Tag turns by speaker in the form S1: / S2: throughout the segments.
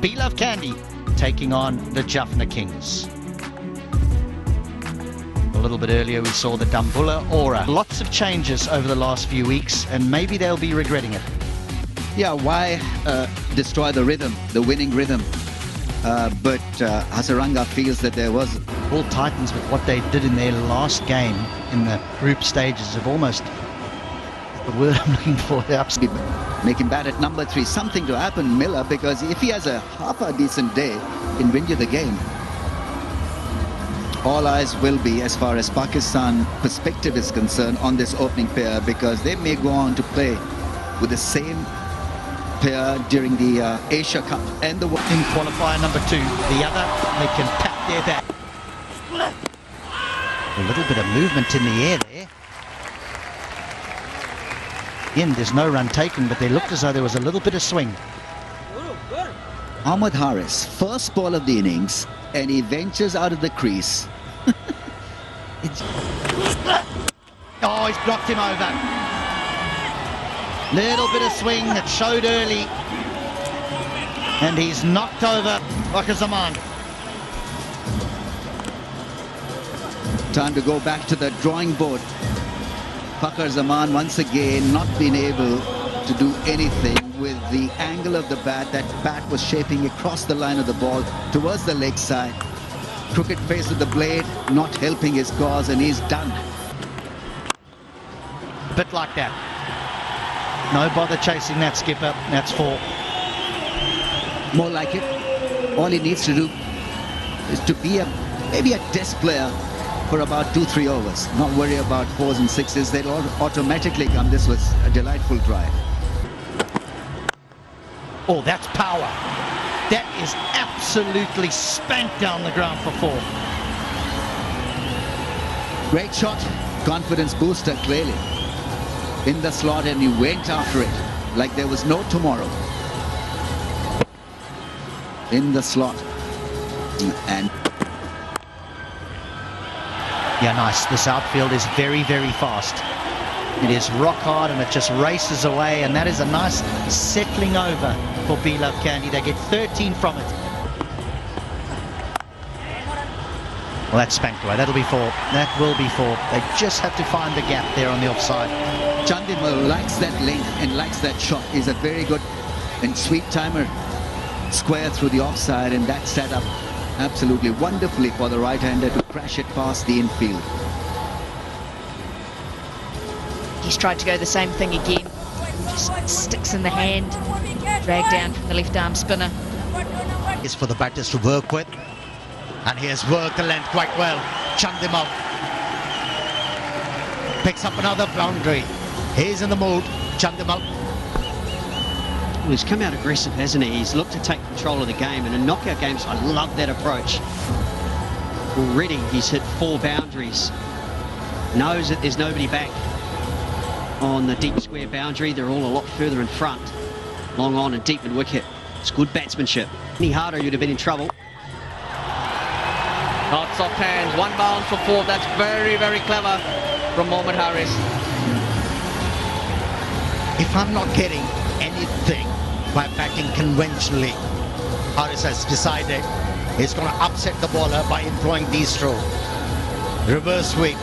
S1: Beloved Kandy taking on the Jaffan Kings. A little bit earlier we saw the Dambulla Aura. Lots of changes over the last few weeks, and maybe they'll be regretting it.
S2: Yeah, why destroy the rhythm, the winning rhythm? But Hasaranga feels that there was...
S1: All Titans with what they did in their last game in the group stages have almost... the word I'm looking for,
S2: make him bad at number 3. Something to happen, Miller, because if he has a half a decent day, he can win you the game. All eyes will be, as far as Pakistan perspective is concerned, on this opening pair, because they may go on to play with the same pair during the Asia Cup and the...
S1: In qualifier number 2, the other, they can pat their back. A little bit of movement in the air there. Again, there's no run taken, but they looked as though there was a little bit of swing.
S2: Ahmed Haris, first ball of the innings, and he ventures out of the crease.
S1: Oh, he's blocked him over. Little bit of swing that showed early. And he's knocked over Zaman.
S2: Time to go back to the drawing board. Fakhar Zaman once again not been able to do anything with the angle of the bat. That bat was shaping across the line of the ball towards the leg side. Crooked face of the blade not helping his cause, and he's done.
S1: A bit like that. No bother chasing that, skipper. That's 4.
S2: More like it. All he needs to do is to be maybe a test player for about 2-3 overs. Not worry about 4s and 6s. They'll automatically come. This was a delightful drive.
S1: Oh, that's power. That is absolutely spanked down the ground for 4.
S2: Great shot. Confidence booster, clearly. In the slot, and he went after it like there was no tomorrow. In the slot. And...
S1: yeah, nice. This outfield is very, very fast. It is rock hard and it just races away, and that is a nice settling over for Beloved Kandy. They get 13 from it. Well, that's spanked away. That'll be 4. That will be 4. They just have to find the gap there on the offside.
S2: Chandimal likes that length and likes that shot. He's a very good and sweet timer. Square through the offside, and that set up absolutely wonderfully for the right-hander to crash it past the infield.
S3: He's tried to go the same thing again. Just sticks in the hand, dragged down from the left-arm spinner.
S1: Is for the batters to work with, and he has worked the length quite well. Chandimal picks up another boundary. He's in the mood, Chandimal.
S4: Well, he's come out aggressive, hasn't he? He's looked to take control of the game, and in knockout games, I love that approach. Already, he's hit 4 boundaries. Knows that there's nobody back on the deep square boundary. They're all a lot further in front. Long on and deep in wicket. It's good batsmanship. Any harder, you'd have been in trouble.
S5: Lots of hands. 1 bounce for 4. That's very, very clever from Mohammad Haris.
S1: If I'm not getting anything by batting conventionally, Haris has decided he's going to upset the bowler by employing these strokes. Reverse sweep.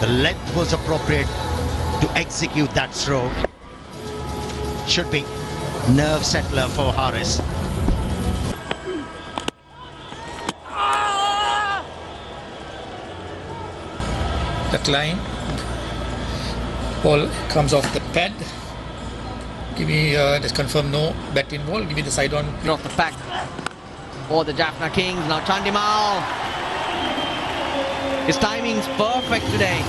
S1: The length was appropriate to execute that stroke. Should be nerve settler for Haris.
S6: That line. Ball comes off the pad. Give me, just confirm no bat in ball. Give me the side on.
S5: Not the pack. Or the Jaffan Kings. Now Chandimal. His timing's perfect today.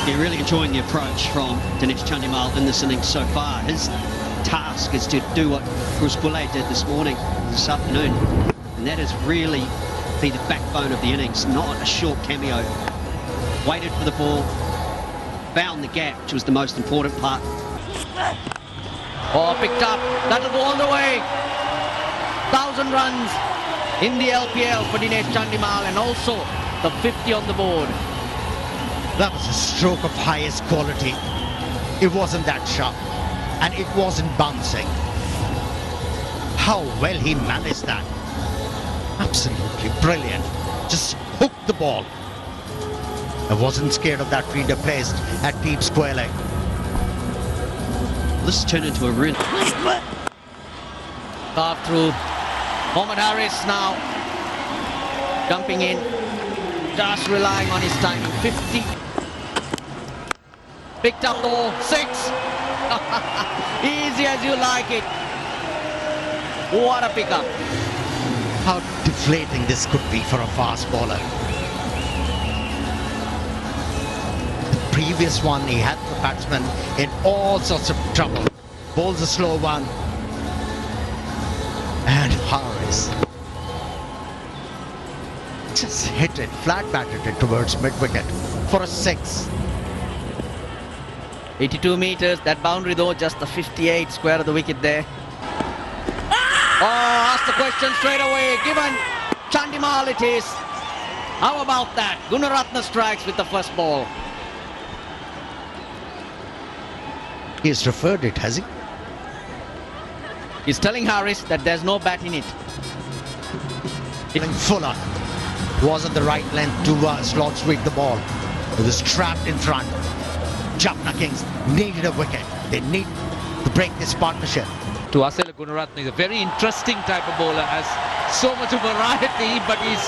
S4: You're really enjoying the approach from Dinesh Chandimal in this innings so far. His task is to do what Bruce Boulay did this afternoon. And that is really be the backbone of the innings, not a short cameo. Waited for the ball, found the gap, which was the most important part.
S5: Oh, picked up. That'll go all the way. 1,000 runs in the LPL for Dinesh Chandimal, and also the 50 on the board.
S1: That was a stroke of highest quality. It wasn't that sharp, and it wasn't bouncing. how well he managed that. Absolutely brilliant. Just hooked the ball. I wasn't scared of that fielder placed at deep square leg.
S4: This turned into a real...
S5: Carved through. Mohammad Haris now jumping in, just relying on his timing. 50. Picked up the ball. 6. Easy as you like it. What a pickup.
S1: How deflating this could be for a fast bowler. The previous one, he had the batsman in all sorts of trouble. Bowls a slow one. And Haris just hit it, flat batted it towards mid-wicket for a 6.
S5: 82 meters. That boundary though, just the 58 square of the wicket there. Oh, ask the question straight away. Given Chandimal it is. How about that? Gunaratne strikes with the first ball.
S1: He's referred it, has he?
S5: He's telling Haris that there's no bat in it.
S1: Fuller wasn't the right length to slot sweep the ball. It was trapped in front. Jaffna Kings needed a wicket. They need to break this partnership.
S7: To Asela Gunaratne is a very interesting type of bowler, has so much of variety, but this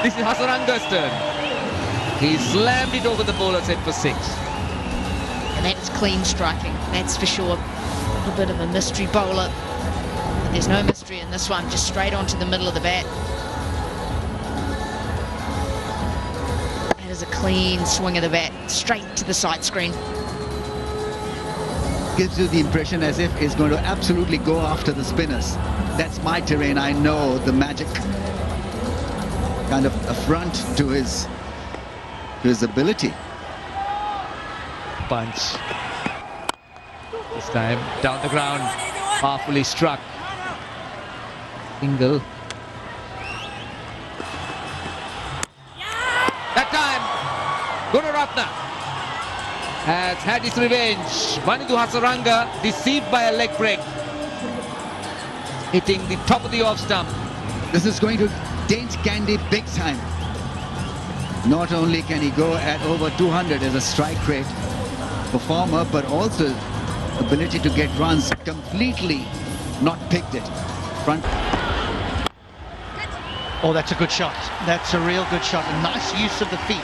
S7: is Hasaranga's turn. He slammed it over the bowler's head for 6.
S3: And that's clean striking, that's for sure. A little bit of a mystery bowler. But there's no mystery in this one, just straight onto the middle of the bat. That is a clean swing of the bat, straight to the side screen.
S2: Gives you the impression as if he's going to absolutely go after the spinners. That's my terrain. I know the magic kind of affront to his ability.
S7: Punch. This time down the ground, powerfully struck. Single. That time, Gunaratne has had his revenge. Manidu Hasaranga deceived by a leg break, hitting the top of the off stump.
S2: This is going to dent Kandy big time. Not only can he go at over 200 as a strike rate performer, but also ability to get runs, completely not picked it. Front.
S8: Oh, that's a good shot. That's a real good shot. A nice use of the feet.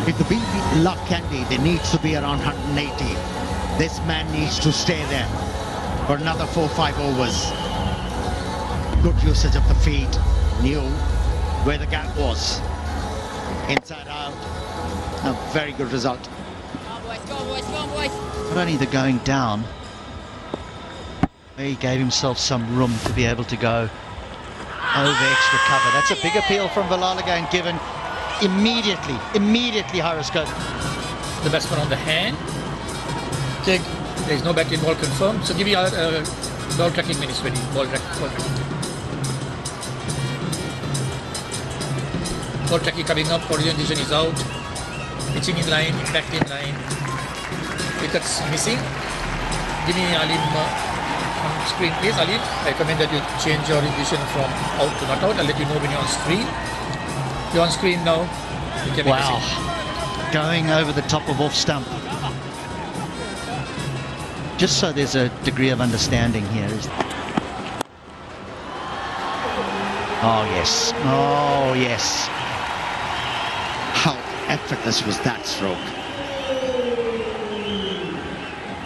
S1: If the BB love Kandy, there needs to be around 180. This man needs to stay there for another 4-5 overs. Good usage of the feet. Knew where the gap was. Inside out. A very good result.
S8: Not only the going down, he gave himself some room to be able to go over extra cover. That's a big appeal from Bilal again, given immediately Haris goes.
S6: The batsman on the hand. Check. There is no bat in ball confirmed. So give me a ball tracking minutes ready. Ball tracking. Ball tracking coming up. Orientation is out. Pitching in line. Impact in line. Wickets missing. Give me Alim on screen, please. Alim, I recommend that you change your orientation from out to not out. I'll let you know when you're on screen. You're on screen now.
S8: Wow. Going over the top of off stump. Just so there's a degree of understanding here. Oh, yes. Oh, yes.
S1: How effortless was that stroke?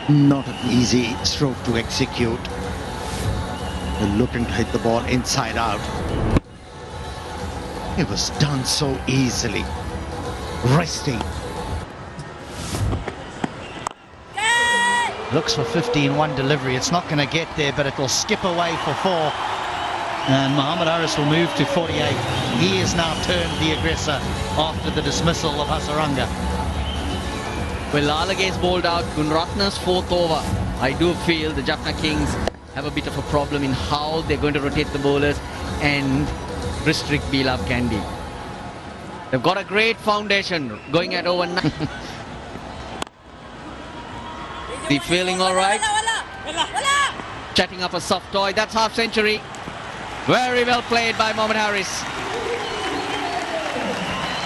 S1: Not an easy stroke to execute. They're looking to hit the ball inside out. It was done so easily. Resting.
S8: Looks for 15-1 delivery. It's not going to get there, but it will skip away for 4. And Mohammad Haris will move to 48. He has now turned the aggressor after the dismissal of Hasaranga.
S5: Well, Lala gets bowled out. Gunaratne's 4th over. I do feel the Jaffna Kings have a bit of a problem in how they're going to rotate the bowlers and restrict Bilal Kandy. They've got a great foundation going at over 9. He feeling all right? Chatting up a soft toy. That's half century. Very well played by Mohammad Haris.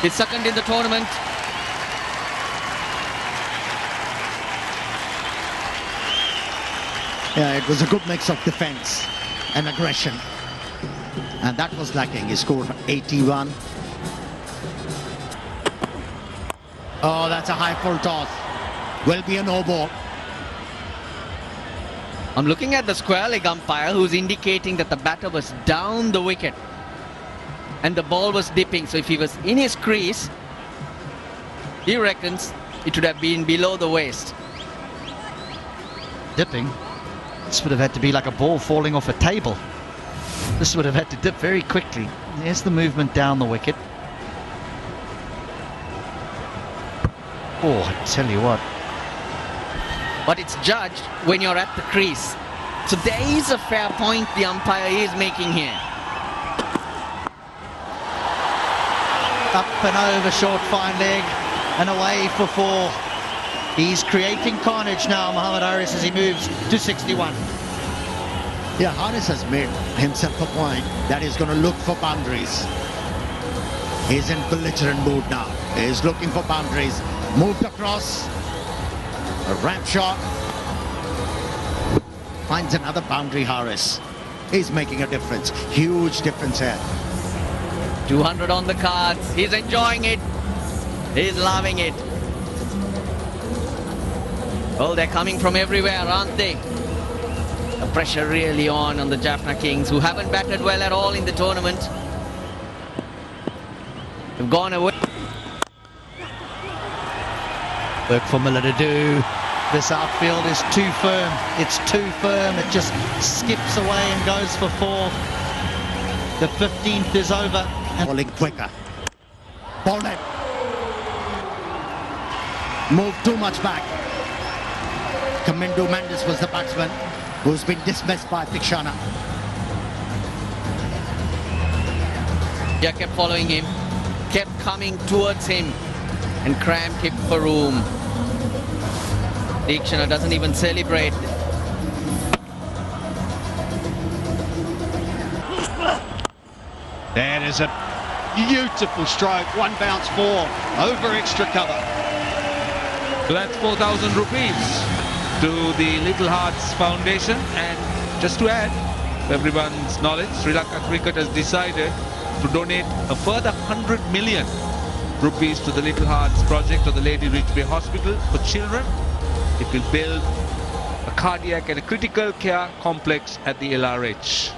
S5: He's second in the tournament.
S1: Yeah, it was a good mix of defense and aggression. And that was lacking. He scored 81. Oh, that's a high full toss. Will be a no ball.
S5: I'm looking at the square leg umpire who's indicating that the batter was down the wicket and the ball was dipping. So if he was in his crease, he reckons it would have been below the waist.
S8: Dipping. This would have had to be like a ball falling off a table. This would have had to dip very quickly. There's the movement down the wicket. Oh, I tell you what.
S5: But it's judged when you're at the crease. So there is a fair point the umpire is making here.
S8: Up and over, short fine leg, and away for 4. He's creating carnage now, Mohammad Haris, as he moves to 61.
S1: Yeah, Haris has made himself a point that he's going to look for boundaries. He's in belligerent mood now. He's looking for boundaries. Moved across. A ramp shot. Finds another boundary, Haris. He's making a difference. Huge difference here.
S5: 200 on the cards. He's enjoying it. He's loving it. Oh, they're coming from everywhere, aren't they? The pressure really on the Jaffna Kings, who haven't batted well at all in the tournament. They've gone away.
S8: Work for Miller to do. This outfield is too firm. It's too firm. It just skips away and goes for 4. The 15th is over. And
S1: Bowling quicker. Bowled it. Moved too much back. Kamindu Mendes was the batsman who's been dismissed by Tikshana.
S5: Yeah, kept following him. Kept coming towards him and crammed him for room. Tikshana doesn't even celebrate.
S4: That is a beautiful stroke. 1 bounce 4 over extra cover.
S7: So that's 4,000 rupees to the Little Hearts Foundation. And just to add, for everyone's knowledge, Sri Lanka Cricket has decided to donate a further 100 million rupees to the Little Hearts project of the Lady Ridgeway Hospital for children. It will build a cardiac and a critical care complex at the LRH.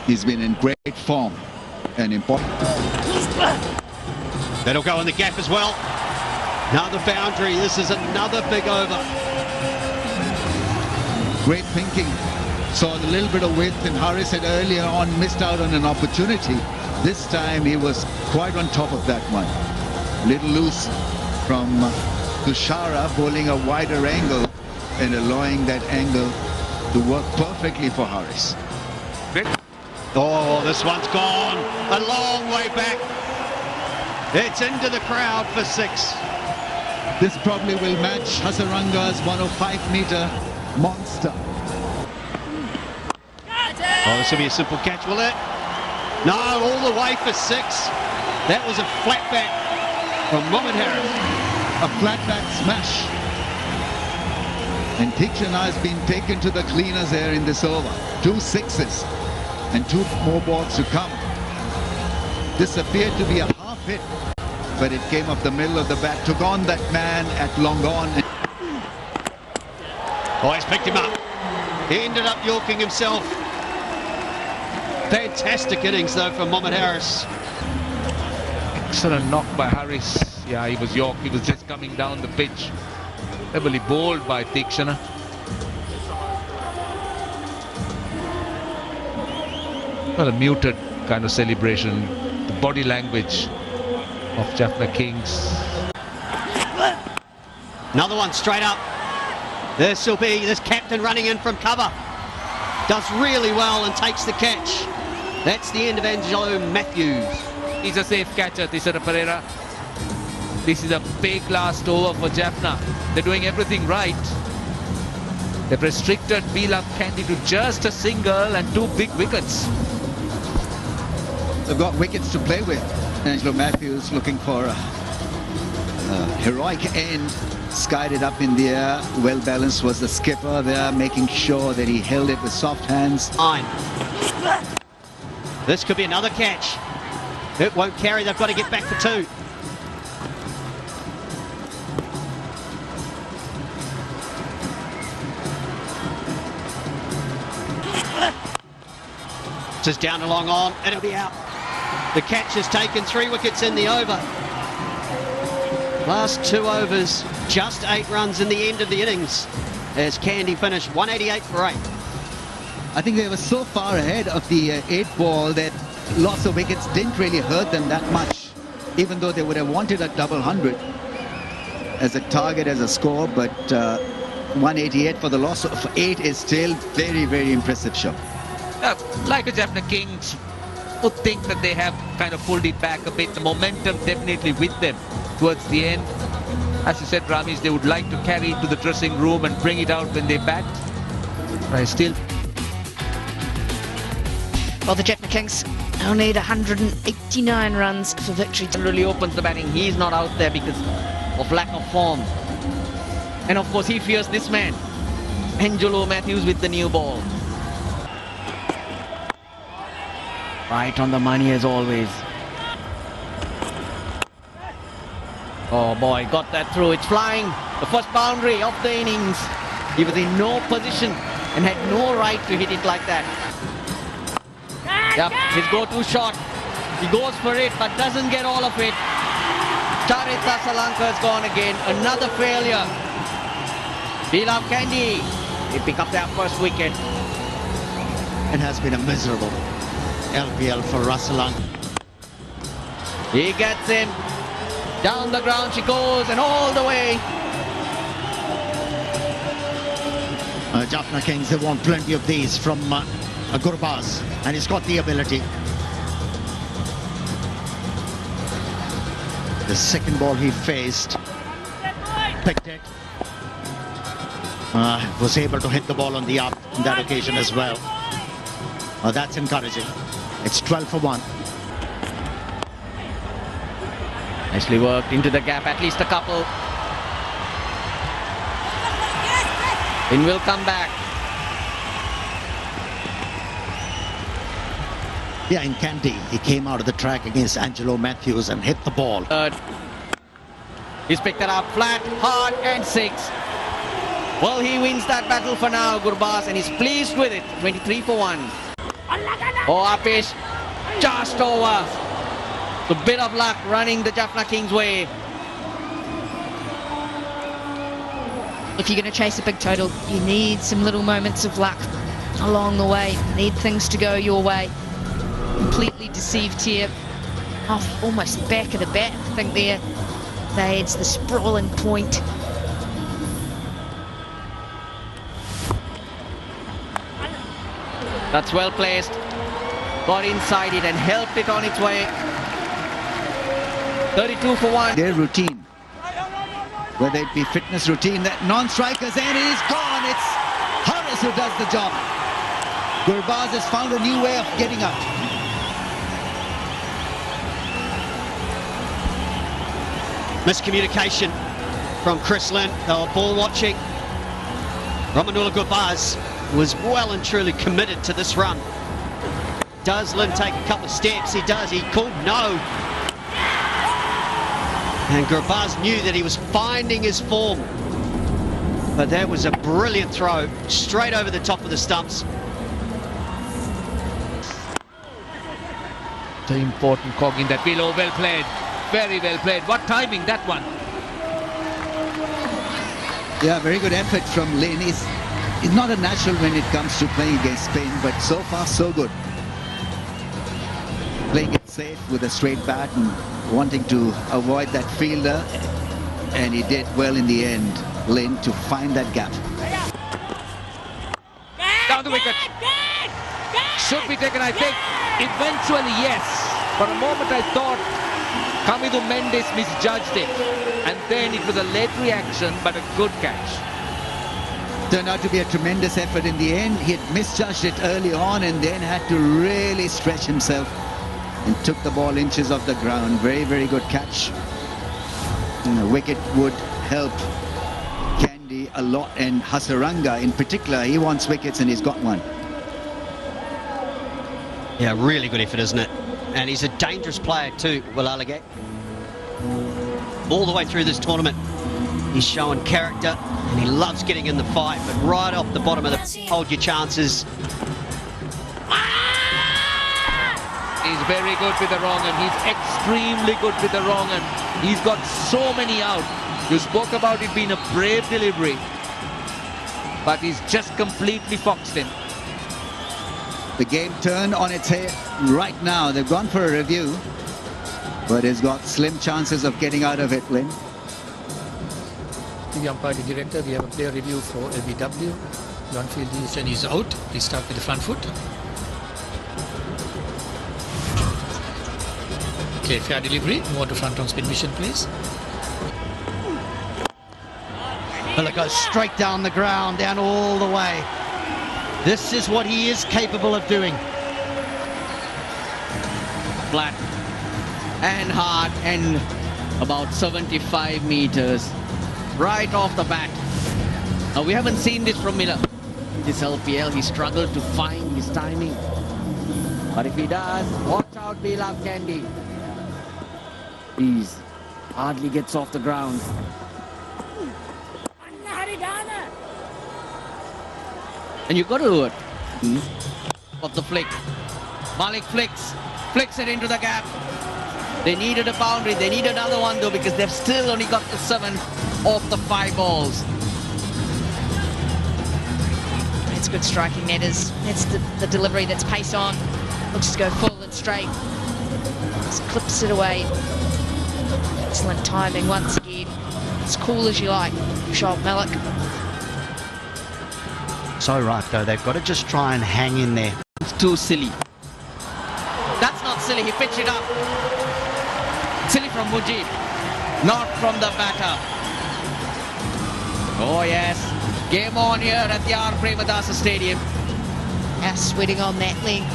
S2: He's been in great form and important.
S4: That'll go in the gap as well. Another boundary. This is another big over.
S2: Great thinking. Saw a little bit of width, and Haris had earlier on missed out on an opportunity. This time he was quite on top of that one. Little loose from Tushara, bowling a wider angle and allowing that angle to work perfectly for Haris.
S4: Oh, this one's gone a long way back. It's into the crowd for 6.
S2: This probably will match Hasaranga's 105-meter monster.
S4: Oh, this will be a simple catch, will it? No, all the way for 6. That was a flat back from Mohammad Haris.
S2: A flat back smash. And Tikshana has been taken to the cleaners there in this over. 2 6s and 2 more balls to come. This appeared to be a half hit, but it came off the middle of the bat, took on that man at long on.
S4: Oh, he's picked him up. He ended up yorking himself. Fantastic innings, though, from Mohammad Haris.
S7: Excellent knock by Haris. Yeah, he was york. He was just coming down the pitch. Heavily bowled by Tikshana. Well, a muted kind of celebration. The body language of Jaffna Kings.
S4: Another one straight up. This will be this captain running in from cover. Does really well and takes the catch. That's the end of Angelo Matthews.
S7: He's a safe catcher, Tisara Pereira. This is a big last over for Jaffna. They're doing everything right. They've restricted vsB to just a single and 2 big wickets.
S2: They've got wickets to play with. Angelo Matthews looking for a heroic end. Skied it up in the air. Well balanced was the skipper there, making sure that he held it with soft hands.
S4: 9. This could be another catch. It won't carry. They've got to get back for 2. Just down and long on, and it'll be out. The catch has taken 3 wickets in the over. Last 2 overs, just 8 runs in the end of the innings as Kandy finished 188 for 8.
S2: I think they were so far ahead of the 8th ball that loss of wickets didn't really hurt them that much, even though they would have wanted a double 100 as a target, as a score, but 188 for the loss of 8 is still very, very impressive show.
S7: Like a Jaffna Kings would think that they have kind of pulled it back a bit. The momentum definitely with them towards the end. As you said, Ramesh, they would like to carry it to the dressing room and bring it out when they bat. But still.
S3: Well, the Jaffna Kings only need 189 runs for victory.
S5: Really opens the batting. He's not out there because of lack of form. And of course, he fears this man, Angelo Matthews, with the new ball. Right on the money as always. Oh boy, got that through. It's flying. The first boundary of the innings. He was in no position and had no right to hit it like that. Yep, his go-to shot. He goes for it but doesn't get all of it. Charitha Salanka's gone again. Another failure. vsB, they pick up their first wicket.
S1: It has been a miserable LPL for Rasalang.
S5: He gets him. Down the ground she goes and all the way.
S1: Jaffna Kings, they want plenty of these from Gurbaz, and he's got the ability. The second ball he faced, picked it. Was able to hit the ball on the up on that occasion as well. That's encouraging. It's 12 for 1.
S5: Nicely worked into the gap, at least a couple. In will come back.
S1: Yeah, in Kandy, he came out of the track against Angelo Matthews and hit the ball.
S5: He's picked it up flat, hard, and 6. Well, he wins that battle for now, Gurbaz, and he's pleased with it. 23 for 1. Oh, Apish, just over. A bit of luck running the Jaffna Kings' way.
S3: If you're going to chase a big total, you need some little moments of luck along the way. You need things to go your way. Completely deceived here. Off almost the back of the bat, I think there. That's the sprawling point.
S5: That's well placed. Got inside it and helped it on its way. 32 for 1.
S2: Their routine, whether it be fitness routine, that non-strikers, and it is gone. It's Harris who does the job. Gurbaz has found a new way of getting out.
S4: Miscommunication from Chris Lynn. They were ball watching. Ramanula Gurbaz was well and truly committed to this run. Does Lynn take a couple of steps? He does. He called no. And Gurbaz knew that he was finding his form. But that was a brilliant throw, straight over the top of the stumps.
S7: The important cog in that below. Well played. Very well played. What timing that one.
S2: Yeah, very good effort from Lynn. He's not a natural when it comes to playing against Spain, but so far so good. Playing it safe with a straight bat and wanting to avoid that fielder, and he did well in the end, Lynn, to find that gap.
S7: Down the wicket. Should be taken, I think. Eventually, yes. For a moment, I thought Kamidu Mendes misjudged it. And then it was a late reaction, but a good catch.
S2: Turned out to be a tremendous effort in the end. He had misjudged it early on and then had to really stretch himself and took the ball inches off the ground. Very, very good catch. And the wicket would help Kandy a lot, and Hasaranga in particular, he wants wickets and he's got one.
S4: Yeah, really good effort, isn't it? And he's a dangerous player too, Walalage. All the way through this tournament, he's showing character and he loves getting in the fight, but right off the bottom of the hold your chances.
S7: He's very good with the wrong and he's extremely good with the wrong and he's got so many out. You spoke about it being a brave delivery, but he's just completely foxed him.
S2: The game turned on its head right now. They've gone for a review, but he's got slim chances of getting out of it, Lynn.
S6: The umpire, the director, we have a player review for LBW. The on-field decision is out. Please start with the front foot. Okay, fair delivery. Move on to front on spin mission, please.
S8: Miller goes straight down the ground, down all the way. This is what he is capable of doing.
S5: Flat and hard and about 75 meters right off the bat. Now we haven't seen this from Miller. This LPL, he struggled to find his timing. But if he does, watch out, we love Kandy. He's hardly gets off the ground. And you got to do it. Of the flick. Malik flicks it into the gap. They needed a boundary. They need another one though because they've still only got the 7 off the 5 balls.
S3: It's good striking, Netters. It's the delivery that's pace on. Looks to go full and straight. Just clips it away. Excellent timing once again. As cool as you like, Shoaib Malik.
S8: So right though, they've got to just try and hang in there.
S5: It's too silly. That's not silly, he pitched it up. Silly from Mujib, not from the batter. Oh yes, game on here at the R. Premadasa Stadium.
S3: Now sweating on that length.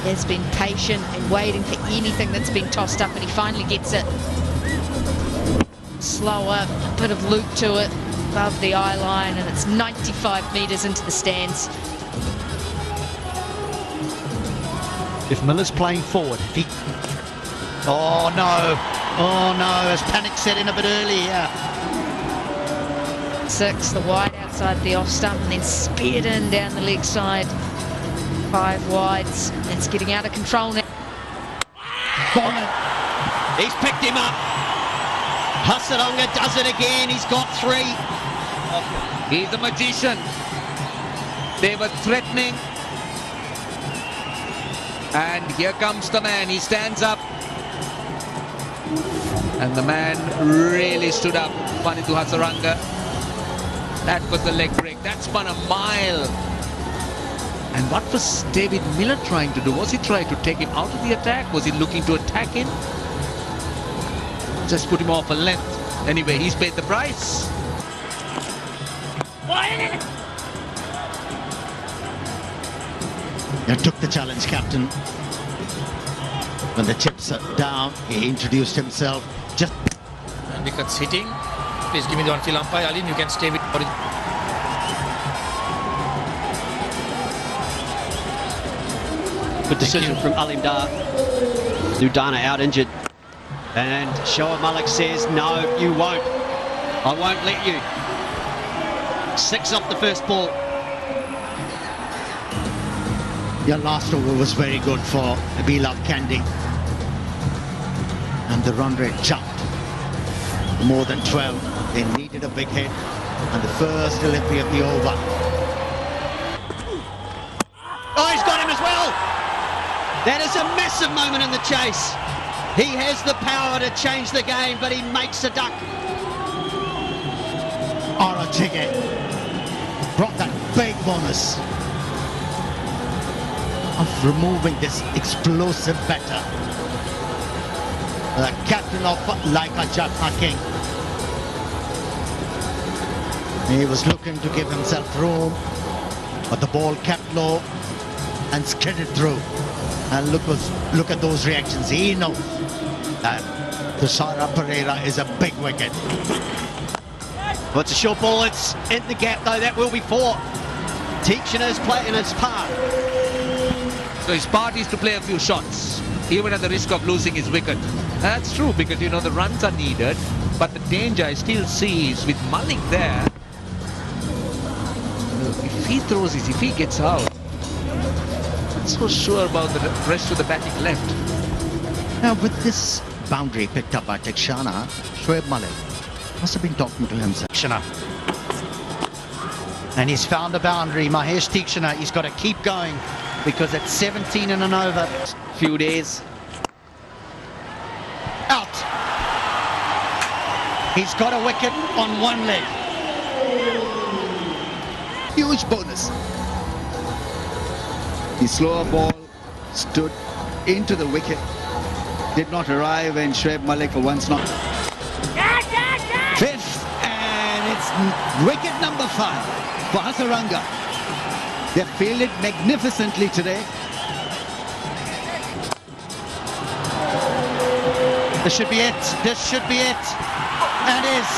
S3: Has been patient and waiting for anything that's been tossed up, and he finally gets it. Slower, a bit of loop to it, above the eye line, and it's 95 metres into the stands.
S8: If Miller's playing forward, if he... Oh no, has panic set in a bit early here.
S3: 6, the wide outside the off stump, and then speared in down the leg side. 5 wides. It's getting out of control now.
S4: He's picked him up. Hasaranga does it again. He's got 3.
S7: He's a magician. They were threatening. And here comes the man. He stands up. And the man really stood up. Panitu Hasaranga. That was the leg break. That spun a mile. And what was David Miller trying to do? Was he trying to take him out of the attack? Was he looking to attack him? Just put him off a length. Anyway, he's paid the price.
S1: He took the challenge, captain. When the chips are down, he introduced himself. Just
S6: And wickets hitting. Please give me the on-field umpire. Alin, you can stay with...
S4: Good decision from Alim Dar. Ludana out injured. And Shoaib Malik says, no, you won't. I won't let you. 6 off the first ball.
S1: your last over was very good for beloved Kandy. And the run rate jumped more than 12. They needed a big hit and the first delivery of the over.
S4: Oh, he's got him as well. That is a massive moment in the chase. He has the power to change the game, but he makes a duck.
S1: Aratige brought that big bonus of removing this explosive batter. the captain of Laika Jaffan King. He was looking to give himself room, but the ball kept low and skidded through. And look at those reactions. He knows that Tushara Pereira is a big wicket.
S4: Well, it's a short ball. It's in the gap, though. That will be four. Tikshana's playing his part.
S7: So his part is to play a few shots, even at the risk of losing his wicket. That's true, because, you know, the runs are needed, but the danger I still see is with Malik there. If he throws this, if he gets out, I'm not so sure about the rest of the batting left.
S1: Now, with this boundary picked up by Tikshana, Shoaib Malik must have been talking to himself.
S8: Tikshana. And he's found a boundary. Mahesh Tikshana, he's got to keep going because it's 17 and an over.
S5: Few days.
S8: Out. He's got a wicket on one leg.
S2: Huge bonus. The slower ball stood into the wicket. Did not arrive, and Shoaib Malik for once not. Fifth, and it's wicket number 5 for Hasaranga. They fielded magnificently today.
S8: This should be it. This should be it. And is.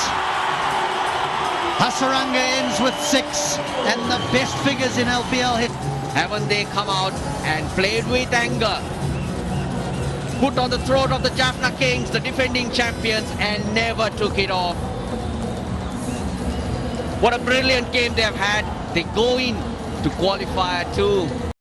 S8: Hasaranga ends with 6 and the best figures in LPL hit.
S5: Haven't they come out and played with anger? Put on the throat of the Jaffna Kings, the defending champions, and never took it off. What a brilliant game they have had. They go in to qualifier 2.